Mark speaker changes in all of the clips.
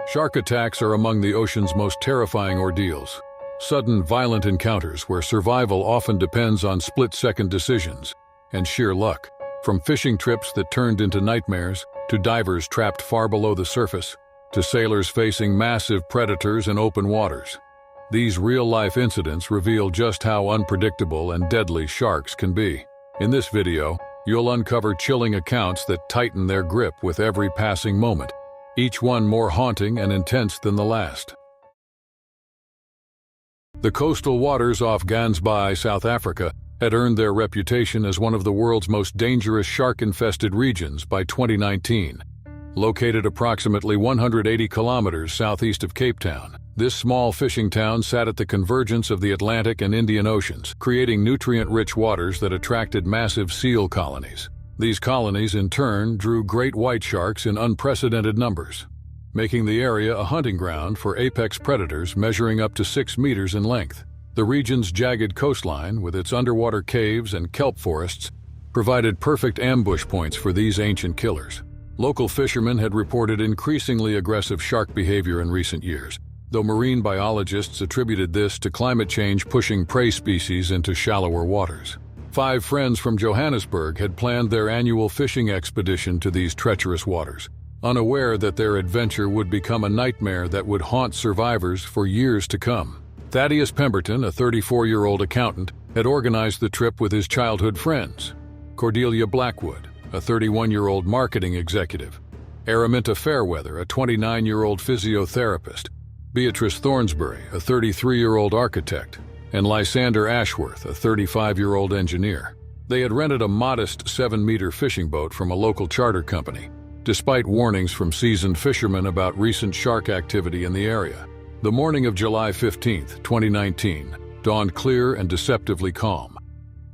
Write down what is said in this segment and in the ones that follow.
Speaker 1: Shark attacks are among the ocean's most terrifying ordeals. Sudden, violent encounters where survival often depends on split-second decisions and sheer luck. From fishing trips that turned into nightmares, to divers trapped far below the surface, to sailors facing massive predators in open waters. These real-life incidents reveal just how unpredictable and deadly sharks can be. In this video, you'll uncover chilling accounts that tighten their grip with every passing moment, each one more haunting and intense than the last. The coastal waters off Gansbaai, South Africa, had earned their reputation as one of the world's most dangerous shark-infested regions by 2019. Located approximately 180 kilometers southeast of Cape Town, this small fishing town sat at the convergence of the Atlantic and Indian Oceans, creating nutrient-rich waters that attracted massive seal colonies. These colonies, in turn, drew great white sharks in unprecedented numbers, making the area a hunting ground for apex predators measuring up to 6 meters in length. The region's jagged coastline, with its underwater caves and kelp forests, provided perfect ambush points for these ancient killers. Local fishermen had reported increasingly aggressive shark behavior in recent years, though marine biologists attributed this to climate change pushing prey species into shallower waters. 5 friends from Johannesburg had planned their annual fishing expedition to these treacherous waters, unaware that their adventure would become a nightmare that would haunt survivors for years to come. Thaddeus Pemberton, a 34-year-old accountant, had organized the trip with his childhood friends. Cordelia Blackwood, a 31-year-old marketing executive. Araminta Fairweather, a 29-year-old physiotherapist. Beatrice Thornsbury, a 33-year-old architect, and Lysander Ashworth, a 35-year-old engineer. They had rented a modest 7-meter fishing boat from a local charter company, despite warnings from seasoned fishermen about recent shark activity in the area. The morning of July 15, 2019, dawned clear and deceptively calm.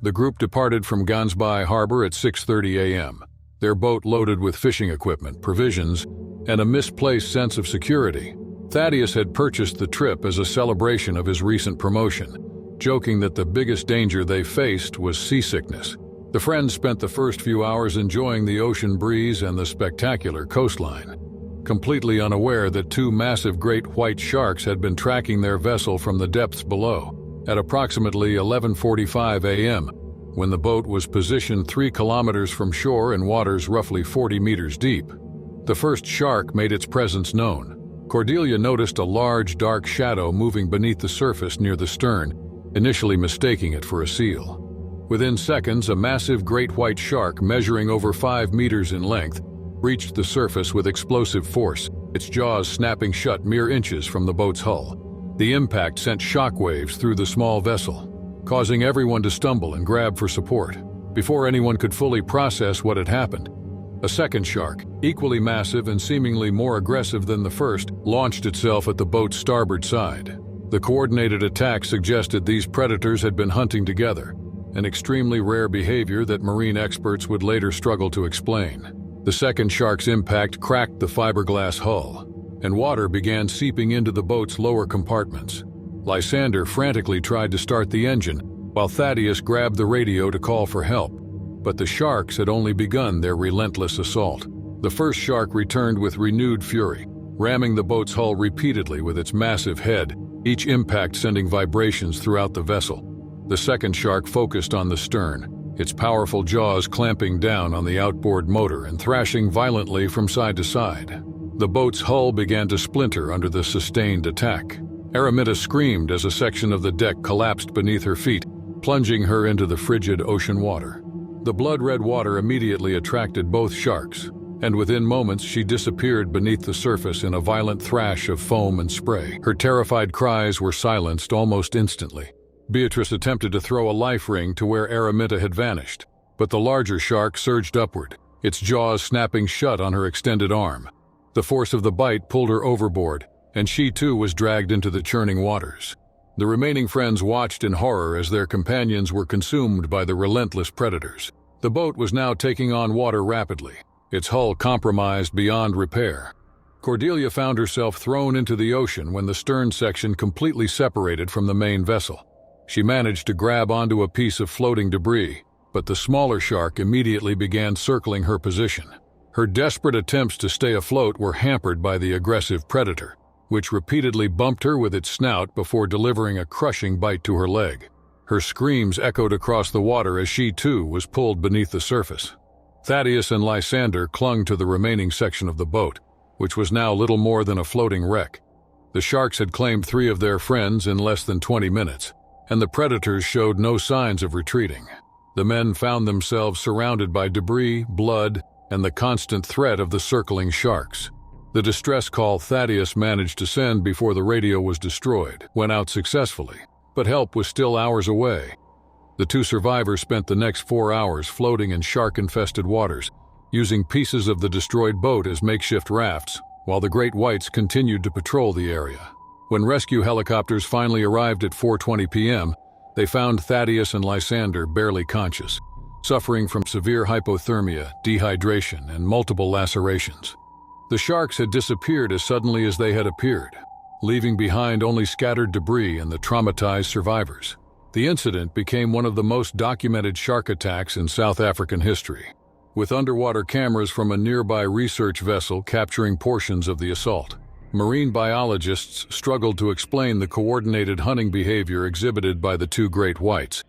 Speaker 1: The group departed from Gansbaai Harbor at 6:30 a.m., their boat loaded with fishing equipment, provisions, and a misplaced sense of security. Thaddeus had purchased the trip as a celebration of his recent promotion, joking that the biggest danger they faced was seasickness. The friends spent the first few hours enjoying the ocean breeze and the spectacular coastline, completely unaware that 2 massive great white sharks had been tracking their vessel from the depths below. At approximately 11:45 a.m., when the boat was positioned 3 kilometers from shore in waters roughly 40 meters deep, the first shark made its presence known. Cordelia noticed a large, dark shadow moving beneath the surface near the stern, initially mistaking it for a seal. Within seconds, a massive great white shark measuring over 5 meters in length reached the surface with explosive force, its jaws snapping shut mere inches from the boat's hull. The impact sent shockwaves through the small vessel, causing everyone to stumble and grab for support. Before anyone could fully process what had happened, a second shark, equally massive and seemingly more aggressive than the first, launched itself at the boat's starboard side. The coordinated attack suggested these predators had been hunting together, an extremely rare behavior that marine experts would later struggle to explain. The second shark's impact cracked the fiberglass hull, and water began seeping into the boat's lower compartments. Lysander frantically tried to start the engine, while Thaddeus grabbed the radio to call for help. But the sharks had only begun their relentless assault. The first shark returned with renewed fury, ramming the boat's hull repeatedly with its massive head, each impact sending vibrations throughout the vessel. The second shark focused on the stern, its powerful jaws clamping down on the outboard motor and thrashing violently from side to side. The boat's hull began to splinter under the sustained attack. Araminta screamed as a section of the deck collapsed beneath her feet, plunging her into the frigid ocean water. The blood-red water immediately attracted both sharks, and within moments she disappeared beneath the surface in a violent thrash of foam and spray. Her terrified cries were silenced almost instantly. Beatrice attempted to throw a life ring to where Araminta had vanished, but the larger shark surged upward, its jaws snapping shut on her extended arm. The force of the bite pulled her overboard, and she too was dragged into the churning waters. The remaining friends watched in horror as their companions were consumed by the relentless predators. The boat was now taking on water rapidly, its hull compromised beyond repair. Cordelia found herself thrown into the ocean when the stern section completely separated from the main vessel. She managed to grab onto a piece of floating debris, but the smaller shark immediately began circling her position. Her desperate attempts to stay afloat were hampered by the aggressive predator, which repeatedly bumped her with its snout before delivering a crushing bite to her leg. Her screams echoed across the water as she, too, was pulled beneath the surface. Thaddeus and Lysander clung to the remaining section of the boat, which was now little more than a floating wreck. The sharks had claimed 3 of their friends in less than 20 minutes, and the predators showed no signs of retreating. The men found themselves surrounded by debris, blood, and the constant threat of the circling sharks. The distress call Thaddeus managed to send before the radio was destroyed went out successfully, but help was still hours away. The 2 survivors spent the next 4 hours floating in shark-infested waters, using pieces of the destroyed boat as makeshift rafts, while the great whites continued to patrol the area. When rescue helicopters finally arrived at 4:20 p.m., they found Thaddeus and Lysander barely conscious, suffering from severe hypothermia, dehydration, and multiple lacerations. The sharks had disappeared as suddenly as they had appeared, leaving behind only scattered debris and the traumatized survivors. The incident became one of the most documented shark attacks in South African history, with underwater cameras from a nearby research vessel capturing portions of the assault. Marine biologists struggled to explain the coordinated hunting behavior exhibited by the 2 great whites,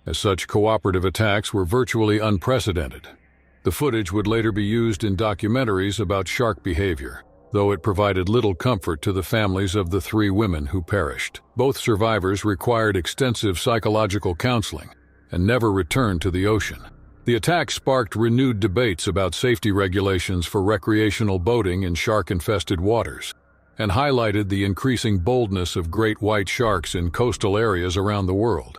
Speaker 1: as such cooperative attacks were virtually unprecedented. The footage would later be used in documentaries about shark behavior, though it provided little comfort to the families of the 3 women who perished. Both survivors required extensive psychological counseling and never returned to the ocean. The attack sparked renewed debates about safety regulations for recreational boating in shark-infested waters, and highlighted the increasing boldness of great white sharks in coastal areas around the world.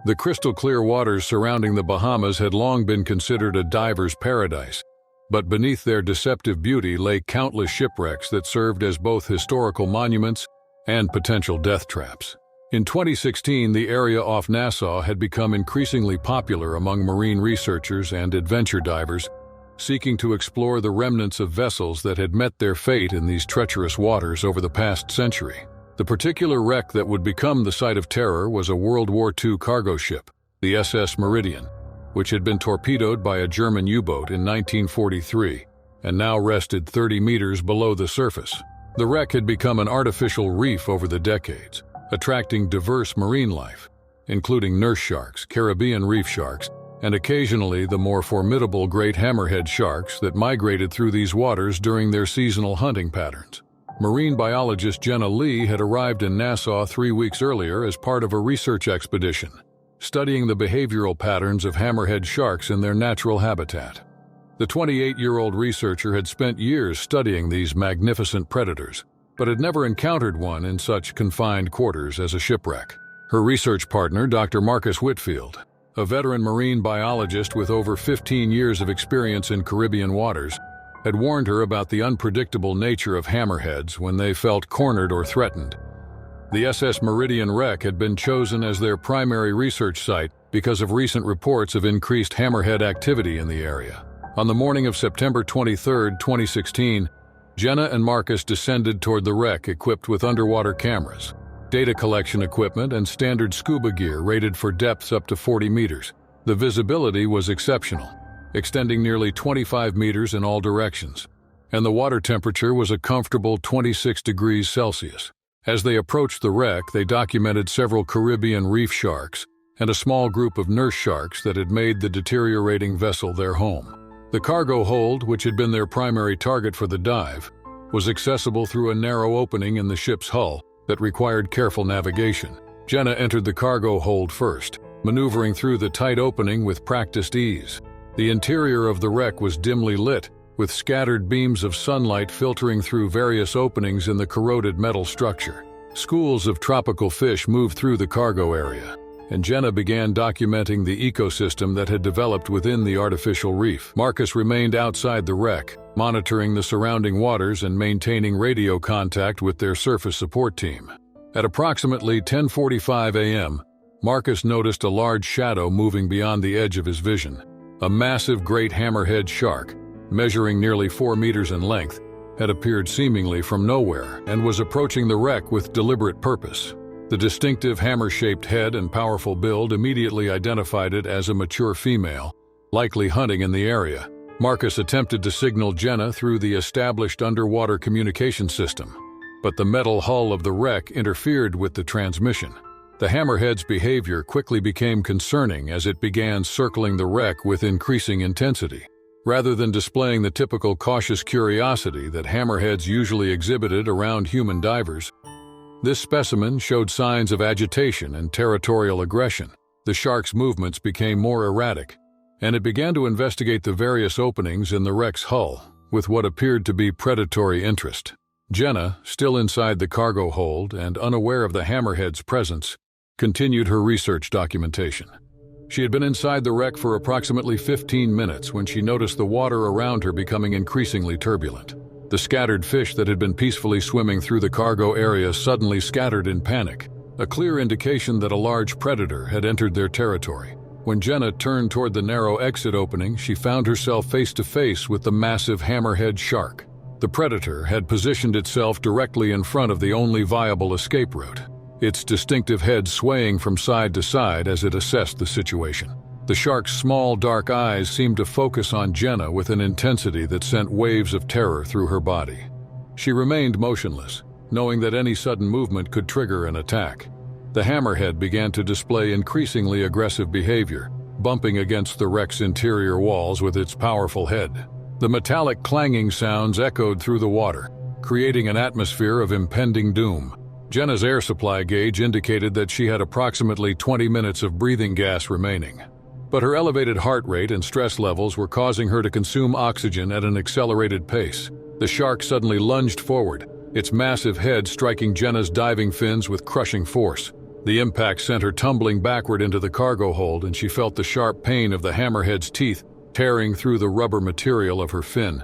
Speaker 1: The crystal-clear waters surrounding the Bahamas had long been considered a diver's paradise, but beneath their deceptive beauty lay countless shipwrecks that served as both historical monuments and potential death traps. In 2016, the area off Nassau had become increasingly popular among marine researchers and adventure divers, seeking to explore the remnants of vessels that had met their fate in these treacherous waters over the past century. The particular wreck that would become the site of terror was a World War II cargo ship, the SS Meridian, which had been torpedoed by a German U-boat in 1943 and now rested 30 meters below the surface. The wreck had become an artificial reef over the decades, attracting diverse marine life, including nurse sharks, Caribbean reef sharks, and occasionally the more formidable great hammerhead sharks that migrated through these waters during their seasonal hunting patterns. Marine biologist Jenna Lee had arrived in Nassau 3 weeks earlier as part of a research expedition, studying the behavioral patterns of hammerhead sharks in their natural habitat. The 28-year-old researcher had spent years studying these magnificent predators, but had never encountered one in such confined quarters as a shipwreck. Her research partner, Dr. Marcus Whitfield, a veteran marine biologist with over 15 years of experience in Caribbean waters, had warned her about the unpredictable nature of hammerheads when they felt cornered or threatened. The SS Meridian wreck had been chosen as their primary research site because of recent reports of increased hammerhead activity in the area. On the morning of September 23, 2016, Jenna and Marcus descended toward the wreck equipped with underwater cameras, data collection equipment, and standard scuba gear rated for depths up to 40 meters. The visibility was exceptional, extending nearly 25 meters in all directions, and the water temperature was a comfortable 26 degrees Celsius. As they approached the wreck, they documented several Caribbean reef sharks and a small group of nurse sharks that had made the deteriorating vessel their home. The cargo hold, which had been their primary target for the dive, was accessible through a narrow opening in the ship's hull that required careful navigation. Jenna entered the cargo hold first, maneuvering through the tight opening with practiced ease. The interior of the wreck was dimly lit, with scattered beams of sunlight filtering through various openings in the corroded metal structure. Schools of tropical fish moved through the cargo area, and Jenna began documenting the ecosystem that had developed within the artificial reef. Marcus remained outside the wreck, monitoring the surrounding waters and maintaining radio contact with their surface support team. At approximately 10:45 a.m., Marcus noticed a large shadow moving beyond the edge of his vision. A massive great hammerhead shark, measuring nearly 4 meters in length, had appeared seemingly from nowhere and was approaching the wreck with deliberate purpose. The distinctive hammer-shaped head and powerful build immediately identified it as a mature female, likely hunting in the area. Marcus attempted to signal Jenna through the established underwater communication system, but the metal hull of the wreck interfered with the transmission. The hammerhead's behavior quickly became concerning as it began circling the wreck with increasing intensity. Rather than displaying the typical cautious curiosity that hammerheads usually exhibited around human divers, this specimen showed signs of agitation and territorial aggression. The shark's movements became more erratic, and it began to investigate the various openings in the wreck's hull with what appeared to be predatory interest. Jenna, still inside the cargo hold and unaware of the hammerhead's presence, continued her research documentation. She had been inside the wreck for approximately 15 minutes when she noticed the water around her becoming increasingly turbulent. The scattered fish that had been peacefully swimming through the cargo area suddenly scattered in panic, a clear indication that a large predator had entered their territory. When Jenna turned toward the narrow exit opening, she found herself face to face with the massive hammerhead shark. The predator had positioned itself directly in front of the only viable escape route, its distinctive head swaying from side to side as it assessed the situation. The shark's small, dark eyes seemed to focus on Jenna with an intensity that sent waves of terror through her body. She remained motionless, knowing that any sudden movement could trigger an attack. The hammerhead began to display increasingly aggressive behavior, bumping against the wreck's interior walls with its powerful head. The metallic clanging sounds echoed through the water, creating an atmosphere of impending doom. Jenna's air supply gauge indicated that she had approximately 20 minutes of breathing gas remaining. But her elevated heart rate and stress levels were causing her to consume oxygen at an accelerated pace. The shark suddenly lunged forward, its massive head striking Jenna's diving fins with crushing force. The impact sent her tumbling backward into the cargo hold, and she felt the sharp pain of the hammerhead's teeth tearing through the rubber material of her fin.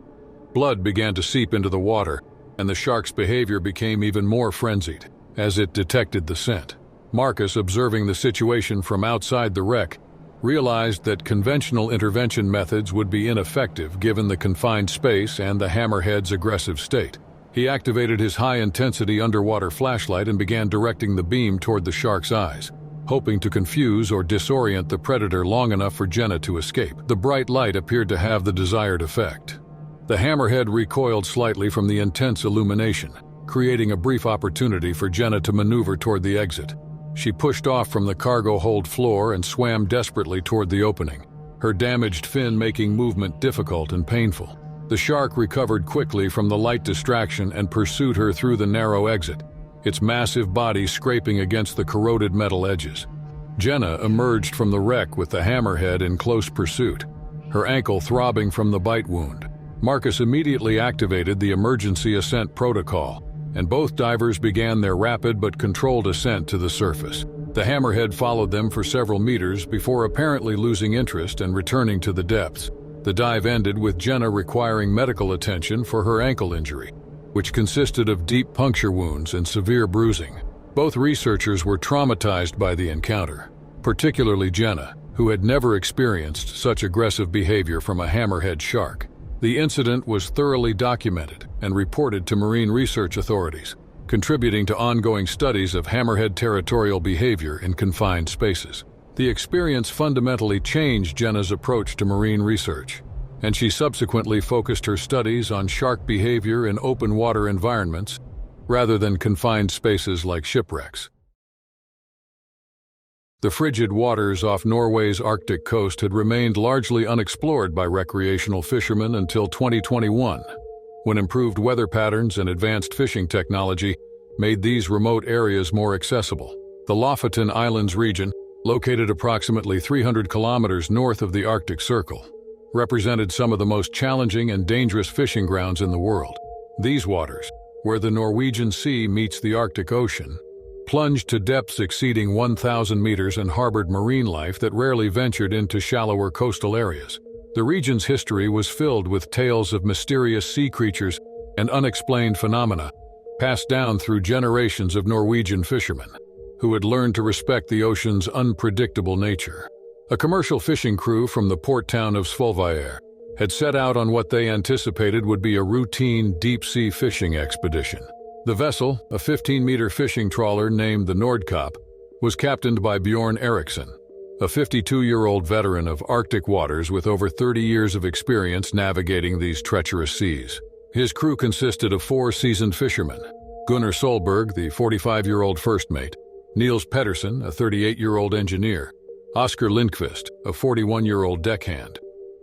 Speaker 1: Blood began to seep into the water, and the shark's behavior became even more frenzied as it detected the scent. Marcus, observing the situation from outside the wreck, realized that conventional intervention methods would be ineffective given the confined space and the hammerhead's aggressive state. He activated his high-intensity underwater flashlight and began directing the beam toward the shark's eyes, hoping to confuse or disorient the predator long enough for Jenna to escape. The bright light appeared to have the desired effect. The hammerhead recoiled slightly from the intense illumination, creating a brief opportunity for Jenna to maneuver toward the exit. She pushed off from the cargo hold floor and swam desperately toward the opening, her damaged fin making movement difficult and painful. The shark recovered quickly from the light distraction and pursued her through the narrow exit, its massive body scraping against the corroded metal edges. Jenna emerged from the wreck with the hammerhead in close pursuit, her ankle throbbing from the bite wound. Marcus immediately activated the emergency ascent protocol, and both divers began their rapid but controlled ascent to the surface. The hammerhead followed them for several meters before apparently losing interest and returning to the depths. The dive ended with Jenna requiring medical attention for her ankle injury, which consisted of deep puncture wounds and severe bruising. Both researchers were traumatized by the encounter, particularly Jenna, who had never experienced such aggressive behavior from a hammerhead shark. The incident was thoroughly documented and reported to marine research authorities, contributing to ongoing studies of hammerhead territorial behavior in confined spaces. The experience fundamentally changed Jenna's approach to marine research, and she subsequently focused her studies on shark behavior in open water environments rather than confined spaces like shipwrecks. The frigid waters off Norway's Arctic coast had remained largely unexplored by recreational fishermen until 2021, when improved weather patterns and advanced fishing technology made these remote areas more accessible. The Lofoten Islands region, located approximately 300 kilometers north of the Arctic Circle, represented some of the most challenging and dangerous fishing grounds in the world. These waters, where the Norwegian Sea meets the Arctic Ocean, plunged to depths exceeding 1,000 meters and harbored marine life that rarely ventured into shallower coastal areas. The region's history was filled with tales of mysterious sea creatures and unexplained phenomena, passed down through generations of Norwegian fishermen, who had learned to respect the ocean's unpredictable nature. A commercial fishing crew from the port town of Svolvær had set out on what they anticipated would be a routine deep-sea fishing expedition. The vessel, a 15-meter fishing trawler named the Nordkapp, was captained by Bjorn Eriksson, a 52-year-old veteran of Arctic waters with over 30 years of experience navigating these treacherous seas. His crew consisted of 4 seasoned fishermen: Gunnar Solberg, the 45-year-old first mate; Niels Pedersen, a 38-year-old engineer; Oscar Lindqvist, a 41-year-old deckhand;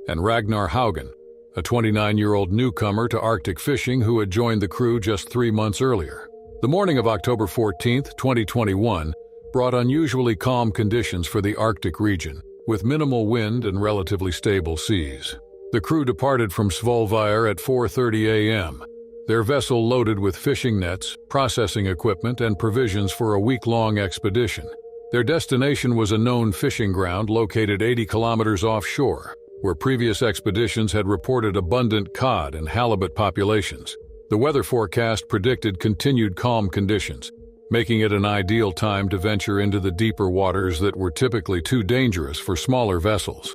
Speaker 1: and Ragnar Haugen, a 29-year-old newcomer to Arctic fishing who had joined the crew just 3 months earlier. The morning of October 14, 2021, brought unusually calm conditions for the Arctic region, with minimal wind and relatively stable seas. The crew departed from Svolvær at 4:30 a.m., their vessel loaded with fishing nets, processing equipment, and provisions for a week-long expedition. Their destination was a known fishing ground located 80 kilometers offshore, where previous expeditions had reported abundant cod and halibut populations. The weather forecast predicted continued calm conditions, making it an ideal time to venture into the deeper waters that were typically too dangerous for smaller vessels.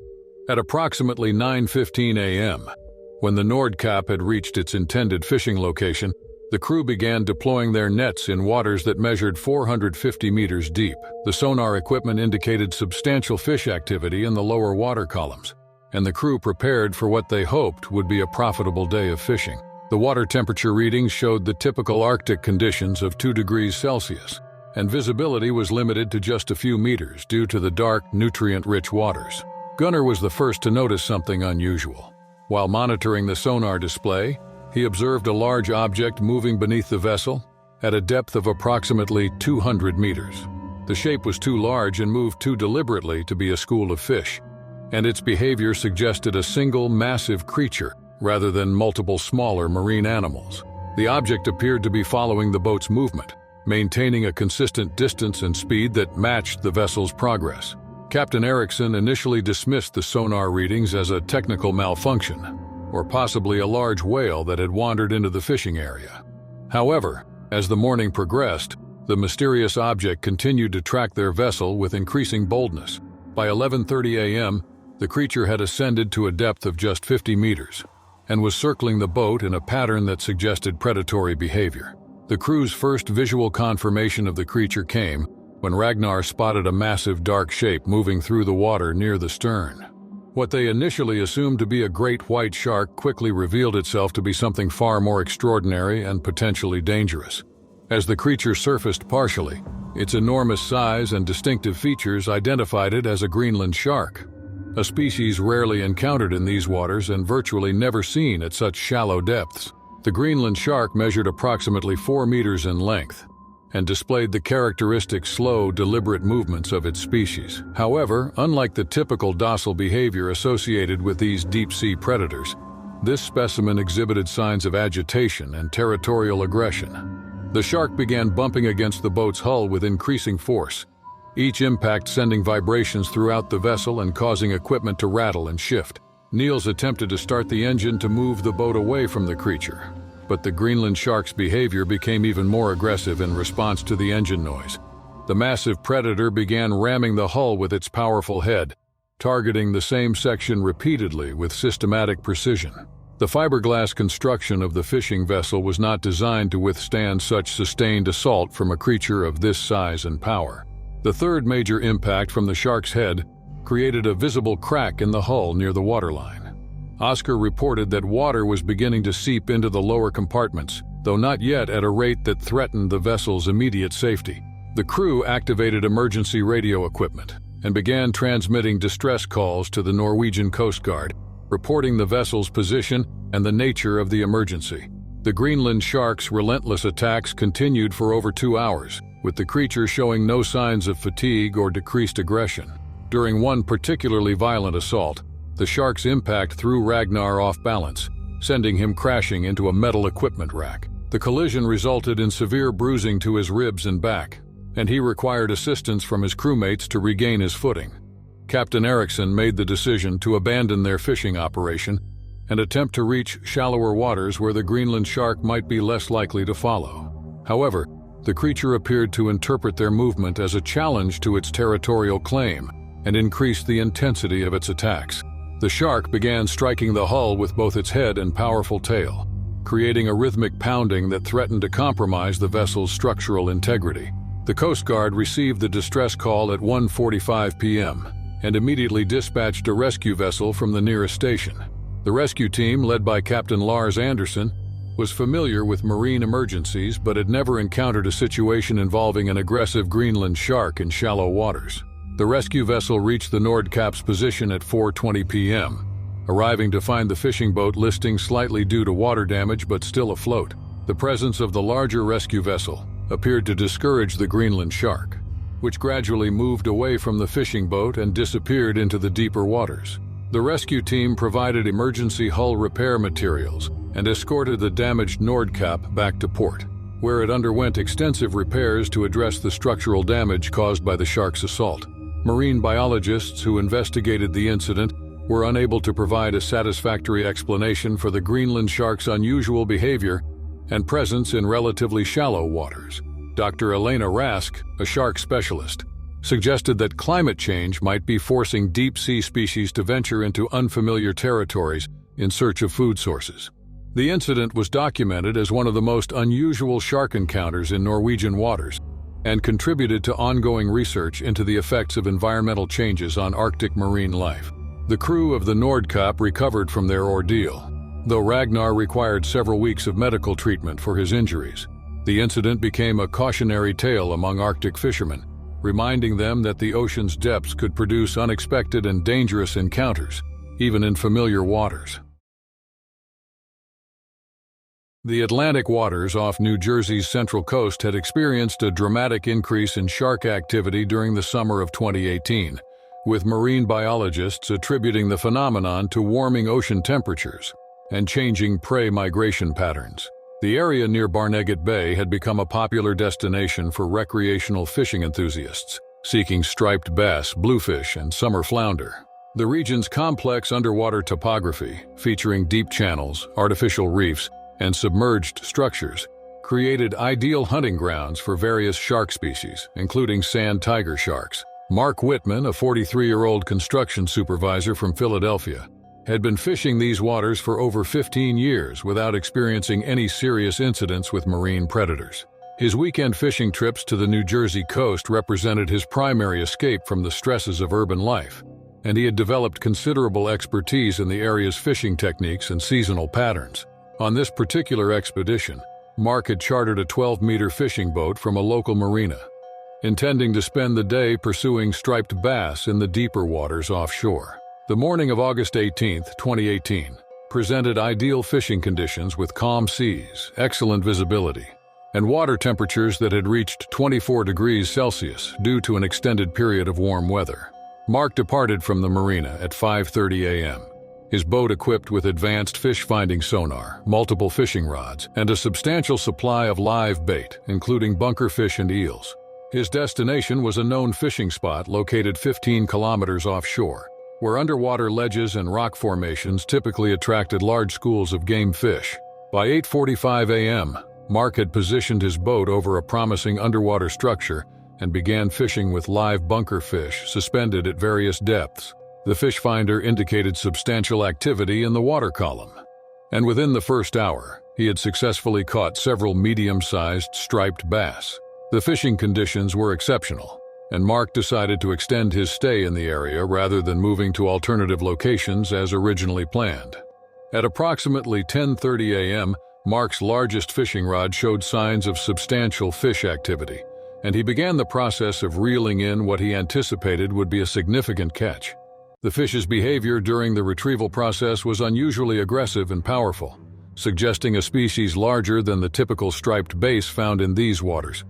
Speaker 1: At approximately 9:15 a.m., when the Nordkapp had reached its intended fishing location, the crew began deploying their nets in waters that measured 450 meters deep. The sonar equipment indicated substantial fish activity in the lower water columns, and the crew prepared for what they hoped would be a profitable day of fishing. The water temperature readings showed the typical Arctic conditions of 2 degrees Celsius, and visibility was limited to just a few meters due to the dark, nutrient-rich waters. Gunnar was the first to notice something unusual. While monitoring the sonar display, he observed a large object moving beneath the vessel at a depth of approximately 200 meters. The shape was too large and moved too deliberately to be a school of fish, and its behavior suggested a single massive creature rather than multiple smaller marine animals. The object appeared to be following the boat's movement, maintaining a consistent distance and speed that matched the vessel's progress. Captain Eriksson initially dismissed the sonar readings as a technical malfunction, or possibly a large whale that had wandered into the fishing area. However, as the morning progressed, the mysterious object continued to track their vessel with increasing boldness. By 11:30 a.m., the creature had ascended to a depth of just 50 meters and was circling the boat in a pattern that suggested predatory behavior. The crew's first visual confirmation of the creature came when Ragnar spotted a massive dark shape moving through the water near the stern. What they initially assumed to be a great white shark quickly revealed itself to be something far more extraordinary and potentially dangerous. As the creature surfaced partially, its enormous size and distinctive features identified it as a Greenland shark, a species rarely encountered in these waters and virtually never seen at such shallow depths. The Greenland shark measured approximately 4 meters in length and displayed the characteristic slow, deliberate movements of its species. However, unlike the typical docile behavior associated with these deep-sea predators, this specimen exhibited signs of agitation and territorial aggression. The shark began bumping against the boat's hull with increasing force, each impact sending vibrations throughout the vessel and causing equipment to rattle and shift. Niels attempted to start the engine to move the boat away from the creature, but the Greenland shark's behavior became even more aggressive in response to the engine noise. The massive predator began ramming the hull with its powerful head, targeting the same section repeatedly with systematic precision. The fiberglass construction of the fishing vessel was not designed to withstand such sustained assault from a creature of this size and power. The third major impact from the shark's head created a visible crack in the hull near the waterline. Oscar reported that water was beginning to seep into the lower compartments, though not yet at a rate that threatened the vessel's immediate safety. The crew activated emergency radio equipment and began transmitting distress calls to the Norwegian Coast Guard, reporting the vessel's position and the nature of the emergency. The Greenland shark's relentless attacks continued for over 2 hours, with the creature showing no signs of fatigue or decreased aggression. During one particularly violent assault, the shark's impact threw Ragnar off balance, sending him crashing into a metal equipment rack. The collision resulted in severe bruising to his ribs and back, and he required assistance from his crewmates to regain his footing. Captain Eriksson made the decision to abandon their fishing operation and attempt to reach shallower waters where the Greenland shark might be less likely to follow. However, the creature appeared to interpret their movement as a challenge to its territorial claim and increased the intensity of its attacks. The shark began striking the hull with both its head and powerful tail, creating a rhythmic pounding that threatened to compromise the vessel's structural integrity. The Coast Guard received the distress call at 1:45 p.m., and immediately dispatched a rescue vessel from the nearest station. The rescue team, led by Captain Lars Anderson, was familiar with marine emergencies but had never encountered a situation involving an aggressive Greenland shark in shallow waters. The rescue vessel reached the Nordkapp's position at 4:20 p.m., arriving to find the fishing boat listing slightly due to water damage but still afloat. The presence of the larger rescue vessel appeared to discourage the Greenland shark, which gradually moved away from the fishing boat and disappeared into the deeper waters. The rescue team provided emergency hull repair materials and escorted the damaged Nordkapp back to port, where it underwent extensive repairs to address the structural damage caused by the shark's assault. Marine biologists who investigated the incident were unable to provide a satisfactory explanation for the Greenland shark's unusual behavior and presence in relatively shallow waters. Dr. Elena Rask, a shark specialist, suggested that climate change might be forcing deep-sea species to venture into unfamiliar territories in search of food sources. The incident was documented as one of the most unusual shark encounters in Norwegian waters and contributed to ongoing research into the effects of environmental changes on Arctic marine life. The crew of the Nordkapp recovered from their ordeal, though Ragnar required several weeks of medical treatment for his injuries. The incident became a cautionary tale among Arctic fishermen, reminding them that the ocean's depths could produce unexpected and dangerous encounters, even in familiar waters. The Atlantic waters off New Jersey's central coast had experienced a dramatic increase in shark activity during the summer of 2018, with marine biologists attributing the phenomenon to warming ocean temperatures and changing prey migration patterns. The area near Barnegat Bay had become a popular destination for recreational fishing enthusiasts, seeking striped bass, bluefish, and summer flounder. The region's complex underwater topography, featuring deep channels, artificial reefs, and submerged structures, created ideal hunting grounds for various shark species, including sand tiger sharks. Mark Whitman, a 43-year-old construction supervisor from Philadelphia, had been fishing these waters for over 15 years without experiencing any serious incidents with marine predators. His weekend fishing trips to the New Jersey coast represented his primary escape from the stresses of urban life, and he had developed considerable expertise in the area's fishing techniques and seasonal patterns. On this particular expedition, Mark had chartered a 12-meter fishing boat from a local marina, intending to spend the day pursuing striped bass in the deeper waters offshore. The morning of August 18, 2018, presented ideal fishing conditions with calm seas, excellent visibility, and water temperatures that had reached 24 degrees Celsius due to an extended period of warm weather. Mark departed from the marina at 5:30 a.m., his boat equipped with advanced fish-finding sonar, multiple fishing rods, and a substantial supply of live bait, including bunkerfish and eels. His destination was a known fishing spot located 15 kilometers offshore, where underwater ledges and rock formations typically attracted large schools of game fish. By 8:45 a.m., Mark had positioned his boat over a promising underwater structure and began fishing with live bunkerfish suspended at various depths. The fish finder indicated substantial activity in the water column, and within the first hour, he had successfully caught several medium-sized striped bass. The fishing conditions were exceptional, and Mark decided to extend his stay in the area rather than moving to alternative locations as originally planned. At approximately 10:30 a.m., Mark's largest fishing rod showed signs of substantial fish activity, and he began the process of reeling in what he anticipated would be a significant catch. The fish's behavior during the retrieval process was unusually aggressive and powerful, suggesting a species larger than the typical striped bass found in these waters.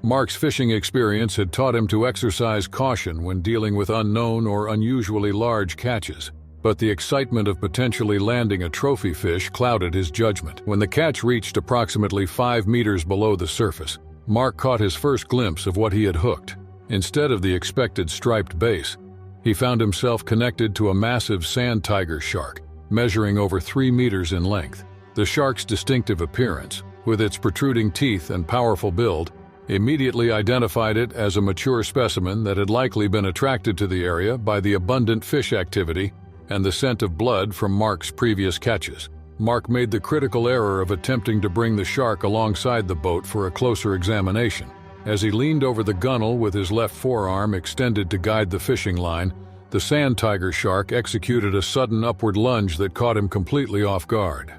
Speaker 1: Mark's fishing experience had taught him to exercise caution when dealing with unknown or unusually large catches, but the excitement of potentially landing a trophy fish clouded his judgment. When the catch reached approximately 5 meters below the surface, Mark caught his first glimpse of what he had hooked. Instead of the expected striped bass, he found himself connected to a massive sand tiger shark, measuring over 3 meters in length. The shark's distinctive appearance, with its protruding teeth and powerful build, immediately identified it as a mature specimen that had likely been attracted to the area by the abundant fish activity and the scent of blood from Mark's previous catches. Mark made the critical error of attempting to bring the shark alongside the boat for a closer examination. As he leaned over the gunwale with his left forearm extended to guide the fishing line, the sand tiger shark executed a sudden upward lunge that caught him completely off guard.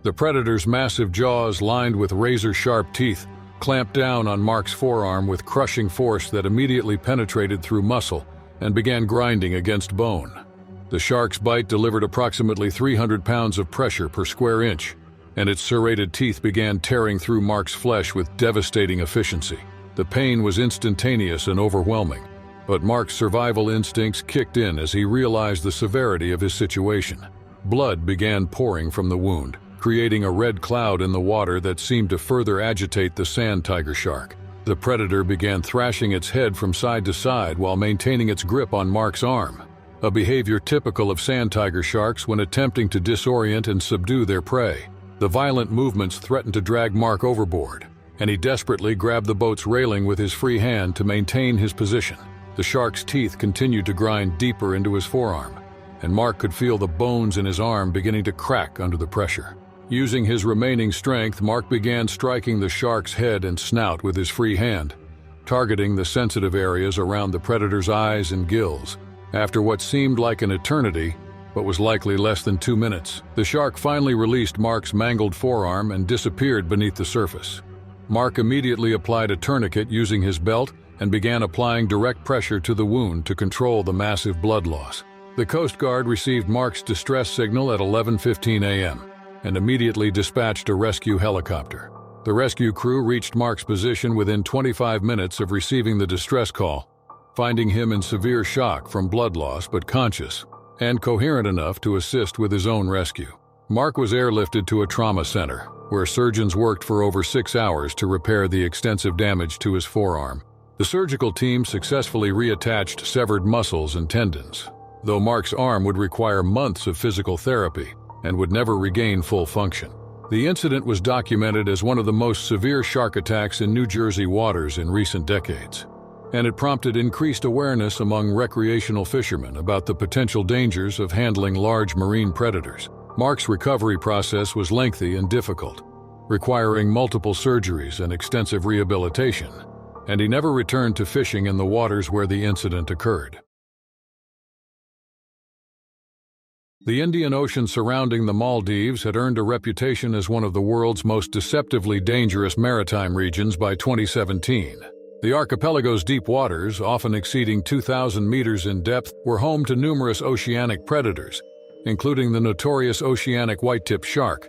Speaker 1: The predator's massive jaws, lined with razor-sharp teeth, clamped down on Mark's forearm with crushing force that immediately penetrated through muscle and began grinding against bone. The shark's bite delivered approximately 300 pounds of pressure per square inch, and its serrated teeth began tearing through Mark's flesh with devastating efficiency. The pain was instantaneous and overwhelming, but Mark's survival instincts kicked in as he realized the severity of his situation. Blood began pouring from the wound, creating a red cloud in the water that seemed to further agitate the sand tiger shark. The predator began thrashing its head from side to side while maintaining its grip on Mark's arm, a behavior typical of sand tiger sharks when attempting to disorient and subdue their prey. The violent movements threatened to drag Mark overboard, and he desperately grabbed the boat's railing with his free hand to maintain his position. The shark's teeth continued to grind deeper into his forearm, and Mark could feel the bones in his arm beginning to crack under the pressure. Using his remaining strength, Mark began striking the shark's head and snout with his free hand, targeting the sensitive areas around the predator's eyes and gills. After what seemed like an eternity, but was likely less than 2 minutes, the shark finally released Mark's mangled forearm and disappeared beneath the surface. Mark immediately applied a tourniquet using his belt and began applying direct pressure to the wound to control the massive blood loss. The Coast Guard received Mark's distress signal at 11:15 a.m. and immediately dispatched a rescue helicopter. The rescue crew reached Mark's position within 25 minutes of receiving the distress call, finding him in severe shock from blood loss but conscious and coherent enough to assist with his own rescue. Mark was airlifted to a trauma center, where surgeons worked for over 6 hours to repair the extensive damage to his forearm. The surgical team successfully reattached severed muscles and tendons, though Mark's arm would require months of physical therapy and would never regain full function. The incident was documented as one of the most severe shark attacks in New Jersey waters in recent decades, and it prompted increased awareness among recreational fishermen about the potential dangers of handling large marine predators. Mark's recovery process was lengthy and difficult, requiring multiple surgeries and extensive rehabilitation, and he never returned to fishing in the waters where the incident occurred. The Indian Ocean surrounding the Maldives had earned a reputation as one of the world's most deceptively dangerous maritime regions by 2017. The archipelago's deep waters, often exceeding 2,000 meters in depth, were home to numerous oceanic predators, including the notorious oceanic white-tip shark,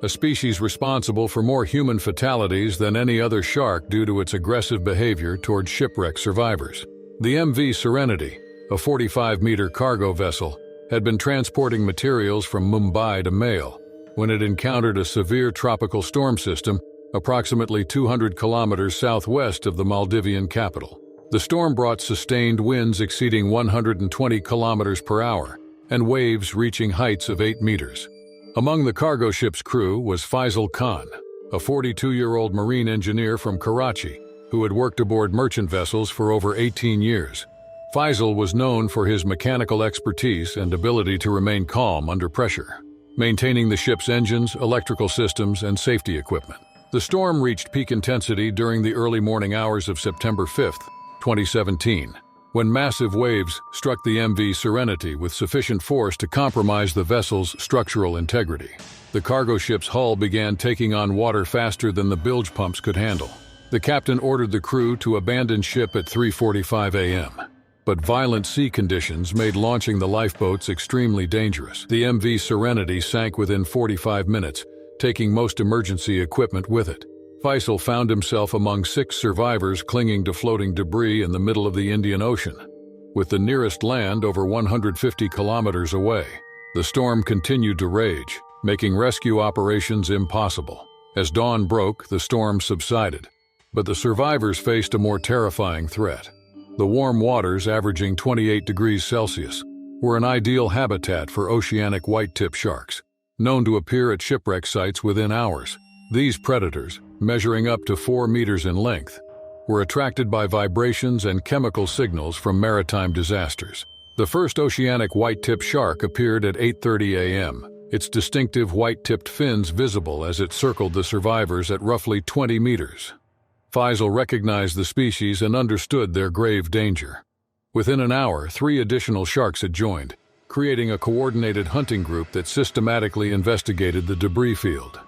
Speaker 1: a species responsible for more human fatalities than any other shark due to its aggressive behavior toward shipwreck survivors. The MV Serenity, a 45-meter cargo vessel, had been transporting materials from Mumbai to Male when it encountered a severe tropical storm system approximately 200 kilometers southwest of the Maldivian capital. The storm brought sustained winds exceeding 120 kilometers per hour and waves reaching heights of 8 meters. Among the cargo ship's crew was Faisal Khan, a 42-year-old marine engineer from Karachi who had worked aboard merchant vessels for over 18 years. Faisal was known for his mechanical expertise and ability to remain calm under pressure, maintaining the ship's engines, electrical systems, and safety equipment. The storm reached peak intensity during the early morning hours of September 5, 2017, when massive waves struck the MV Serenity with sufficient force to compromise the vessel's structural integrity. The cargo ship's hull began taking on water faster than the bilge pumps could handle. The captain ordered the crew to abandon ship at 3:45 a.m., but violent sea conditions made launching the lifeboats extremely dangerous. The MV Serenity sank within 45 minutes, taking most emergency equipment with it. Faisal found himself among 6 survivors clinging to floating debris in the middle of the Indian Ocean, with the nearest land over 150 kilometers away. The storm continued to rage, making rescue operations impossible. As dawn broke, the storm subsided, but the survivors faced a more terrifying threat. The warm waters, averaging 28 degrees Celsius, were an ideal habitat for oceanic white-tip sharks, known to appear at shipwreck sites within hours. These predators, measuring up to 4 meters in length, were attracted by vibrations and chemical signals from maritime disasters. The first oceanic white-tip shark appeared at 8:30 a.m., its distinctive white-tipped fins visible as it circled the survivors at roughly 20 meters. Faisal recognized the species and understood their grave danger. Within an hour, 3 additional sharks had joined, creating a coordinated hunting group that systematically investigated the debris field.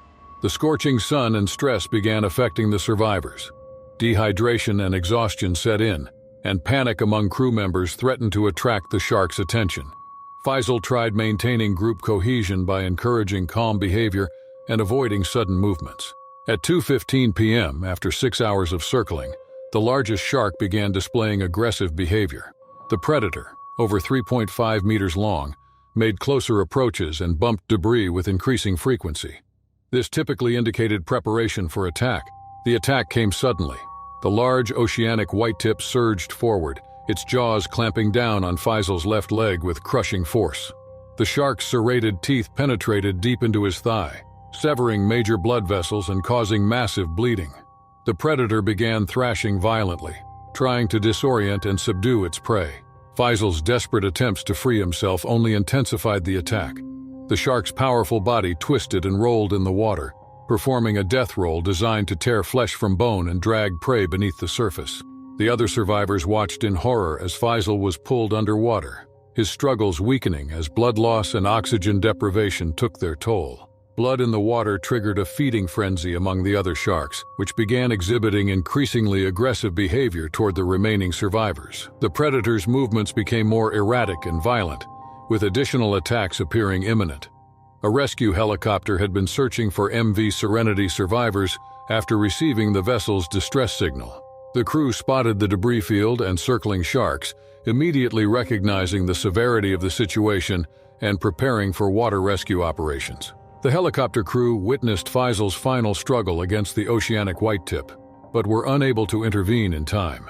Speaker 1: The scorching sun and stress began affecting the survivors. Dehydration and exhaustion set in, and panic among crew members threatened to attract the sharks' attention. Faisal tried maintaining group cohesion by encouraging calm behavior and avoiding sudden movements. At 2:15 p.m., after 6 hours of circling, the largest shark began displaying aggressive behavior. The predator, over 3.5 meters long, made closer approaches and bumped debris with increasing frequency. This typically indicated preparation for attack. The attack came suddenly. The large oceanic whitetip surged forward, its jaws clamping down on Faisal's left leg with crushing force. The shark's serrated teeth penetrated deep into his thigh, severing major blood vessels and causing massive bleeding. The predator began thrashing violently, trying to disorient and subdue its prey. Faisal's desperate attempts to free himself only intensified the attack. The shark's powerful body twisted and rolled in the water, performing a death roll designed to tear flesh from bone and drag prey beneath the surface. The other survivors watched in horror as Faisal was pulled underwater, his struggles weakening as blood loss and oxygen deprivation took their toll. Blood in the water triggered a feeding frenzy among the other sharks, which began exhibiting increasingly aggressive behavior toward the remaining survivors. The predator's movements became more erratic and violent, with additional attacks appearing imminent. A rescue helicopter had been searching for MV Serenity survivors after receiving the vessel's distress signal. The crew spotted the debris field and circling sharks, immediately recognizing the severity of the situation and preparing for water rescue operations. The helicopter crew witnessed Faisal's final struggle against the oceanic whitetip, but were unable to intervene in time.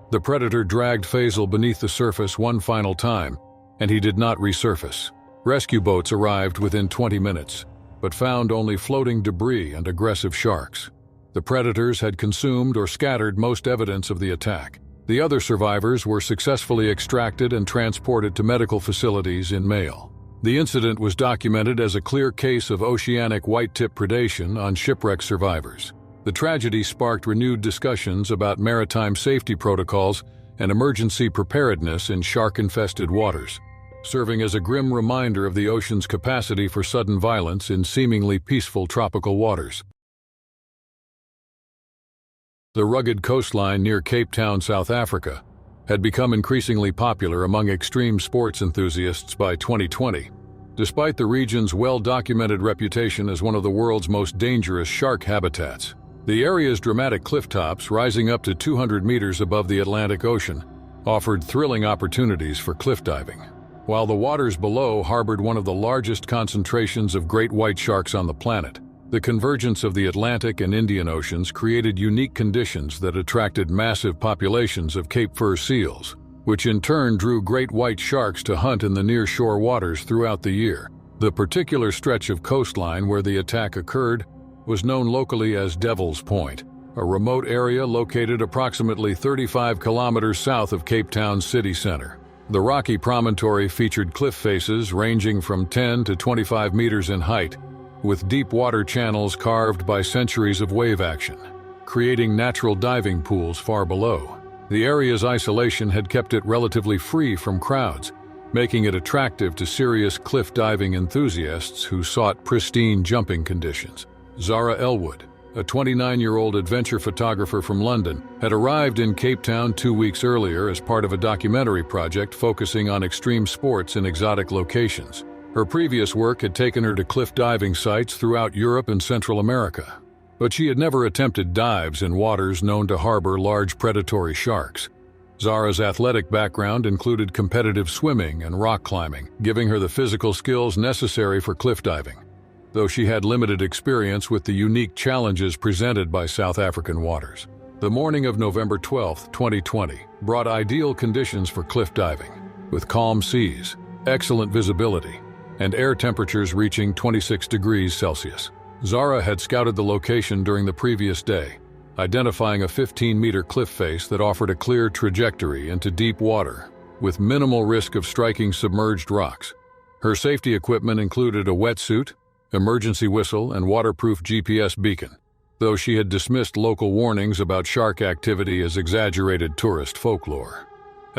Speaker 1: The predator dragged Faisal beneath the surface one final time, and he did not resurface. Rescue boats arrived within 20 minutes, but found only floating debris and aggressive sharks. The predators had consumed or scattered most evidence of the attack. The other survivors were successfully extracted and transported to medical facilities in Mail. The incident was documented as a clear case of oceanic whitetip predation on shipwreck survivors. The tragedy sparked renewed discussions about maritime safety protocols and emergency preparedness in shark-infested waters, serving as a grim reminder of the ocean's capacity for sudden violence in seemingly peaceful tropical waters. The rugged coastline near Cape Town, South Africa, had become increasingly popular among extreme sports enthusiasts by 2020. Despite the region's well-documented reputation as one of the world's most dangerous shark habitats, the area's dramatic clifftops, rising up to 200 meters above the Atlantic Ocean, offered thrilling opportunities for cliff diving. While the waters below harbored one of the largest concentrations of great white sharks on the planet, the convergence of the Atlantic and Indian Oceans created unique conditions that attracted massive populations of Cape Fur seals, which in turn drew great white sharks to hunt in the near-shore waters throughout the year. The particular stretch of coastline where the attack occurred was known locally as Devil's Point, a remote area located approximately 35 kilometers south of Cape Town's city center. The rocky promontory featured cliff faces ranging from 10 to 25 meters in height, with deep water channels carved by centuries of wave action, creating natural diving pools far below. The area's isolation had kept it relatively free from crowds, making it attractive to serious cliff diving enthusiasts who sought pristine jumping conditions. Zara Elwood, a 29-year-old adventure photographer from London, had arrived in Cape Town 2 weeks earlier as part of a documentary project focusing on extreme sports in exotic locations. Her previous work had taken her to cliff diving sites throughout Europe and Central America, but she had never attempted dives in waters known to harbor large predatory sharks. Zara's athletic background included competitive swimming and rock climbing, giving her the physical skills necessary for cliff diving, though she had limited experience with the unique challenges presented by South African waters. The morning of November 12, 2020, brought ideal conditions for cliff diving, with calm seas, excellent visibility, and air temperatures reaching 26 degrees Celsius. Zara had scouted the location during the previous day, identifying a 15-meter cliff face that offered a clear trajectory into deep water, with minimal risk of striking submerged rocks. Her safety equipment included a wetsuit, emergency whistle, and waterproof GPS beacon, though she had dismissed local warnings about shark activity as exaggerated tourist folklore.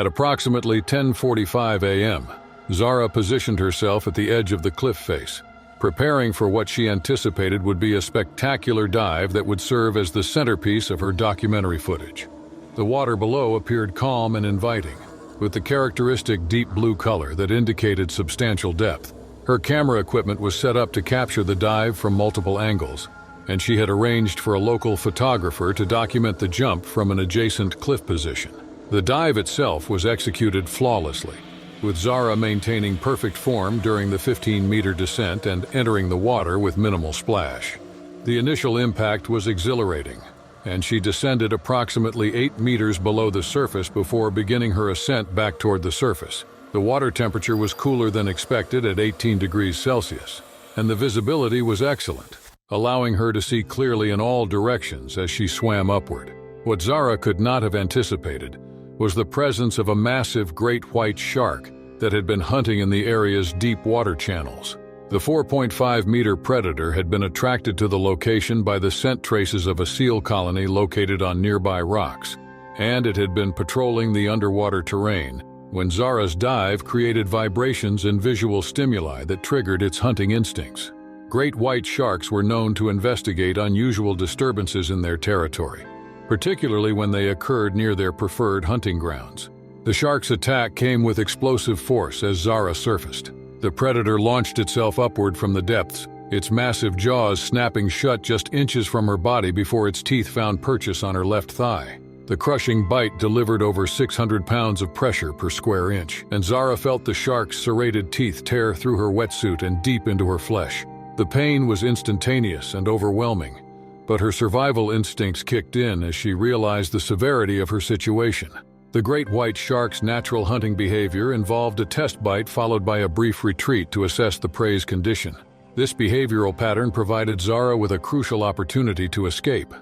Speaker 1: At approximately 10:45 a.m., Zara positioned herself at the edge of the cliff face, preparing for what she anticipated would be a spectacular dive that would serve as the centerpiece of her documentary footage. The water below appeared calm and inviting, with the characteristic deep blue color that indicated substantial depth. Her camera equipment was set up to capture the dive from multiple angles, and she had arranged for a local photographer to document the jump from an adjacent cliff position. The dive itself was executed flawlessly, with Zara maintaining perfect form during the 15-meter descent and entering the water with minimal splash. The initial impact was exhilarating, and she descended approximately 8 meters below the surface before beginning her ascent back toward the surface. The water temperature was cooler than expected at 18 degrees Celsius, and the visibility was excellent, allowing her to see clearly in all directions as she swam upward. What Zara could not have anticipated was the presence of a massive great white shark that had been hunting in the area's deep water channels. The 4.5-meter predator had been attracted to the location by the scent traces of a seal colony located on nearby rocks, and it had been patrolling the underwater terrain when Zara's dive created vibrations and visual stimuli that triggered its hunting instincts. Great white sharks were known to investigate unusual disturbances in their territory, particularly when they occurred near their preferred hunting grounds. The shark's attack came with explosive force as Zara surfaced. The predator launched itself upward from the depths, its massive jaws snapping shut just inches from her body before its teeth found purchase on her left thigh. The crushing bite delivered over 600 pounds of pressure per square inch, and Zara felt the shark's serrated teeth tear through her wetsuit and deep into her flesh. The pain was instantaneous and overwhelming, but her survival instincts kicked in as she realized the severity of her situation. The great white shark's natural hunting behavior involved a test bite followed by a brief retreat to assess the prey's condition. This behavioral pattern provided Zara with a crucial opportunity to escape,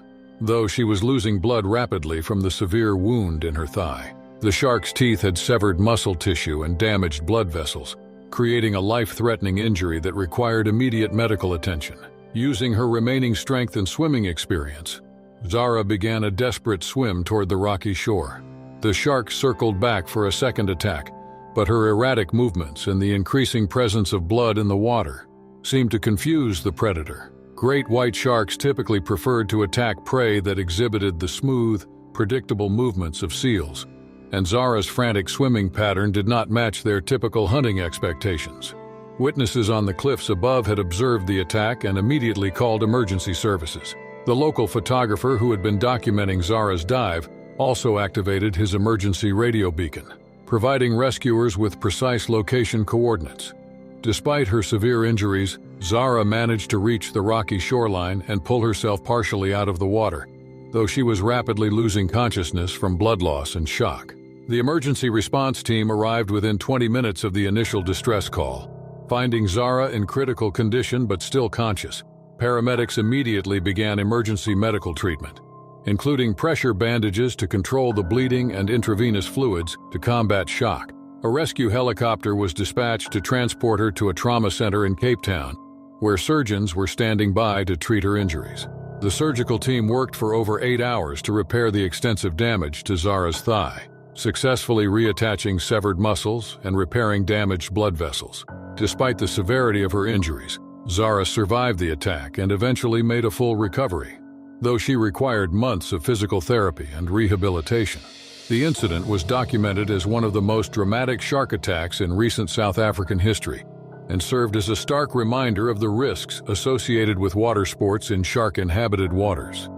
Speaker 1: though she was losing blood rapidly from the severe wound in her thigh. The shark's teeth had severed muscle tissue and damaged blood vessels, creating a life-threatening injury that required immediate medical attention. Using her remaining strength and swimming experience, Zara began a desperate swim toward the rocky shore. The shark circled back for a second attack, but her erratic movements and the increasing presence of blood in the water seemed to confuse the predator. Great white sharks typically preferred to attack prey that exhibited the smooth, predictable movements of seals, and Zara's frantic swimming pattern did not match their typical hunting expectations. Witnesses on the cliffs above had observed the attack and immediately called emergency services. The local photographer who had been documenting Zara's dive also activated his emergency radio beacon, providing rescuers with precise location coordinates. Despite her severe injuries, Zara managed to reach the rocky shoreline and pull herself partially out of the water, though she was rapidly losing consciousness from blood loss and shock. The emergency response team arrived within 20 minutes of the initial distress call. Finding Zara in critical condition but still conscious, paramedics immediately began emergency medical treatment, including pressure bandages to control the bleeding and intravenous fluids to combat shock. A rescue helicopter was dispatched to transport her to a trauma center in Cape Town, where surgeons were standing by to treat her injuries. The surgical team worked for over 8 hours to repair the extensive damage to Zara's thigh, successfully reattaching severed muscles and repairing damaged blood vessels. Despite the severity of her injuries, Zara survived the attack and eventually made a full recovery, though she required months of physical therapy and rehabilitation. The incident was documented as one of the most dramatic shark attacks in recent South African history and served as a stark reminder of the risks associated with water sports in shark-inhabited waters.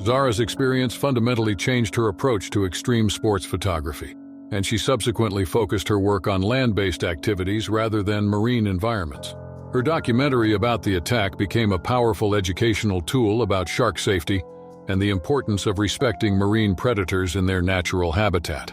Speaker 1: Zara's experience fundamentally changed her approach to extreme sports photography, and she subsequently focused her work on land-based activities rather than marine environments. Her documentary about the attack became a powerful educational tool about shark safety and the importance of respecting marine predators in their natural habitat.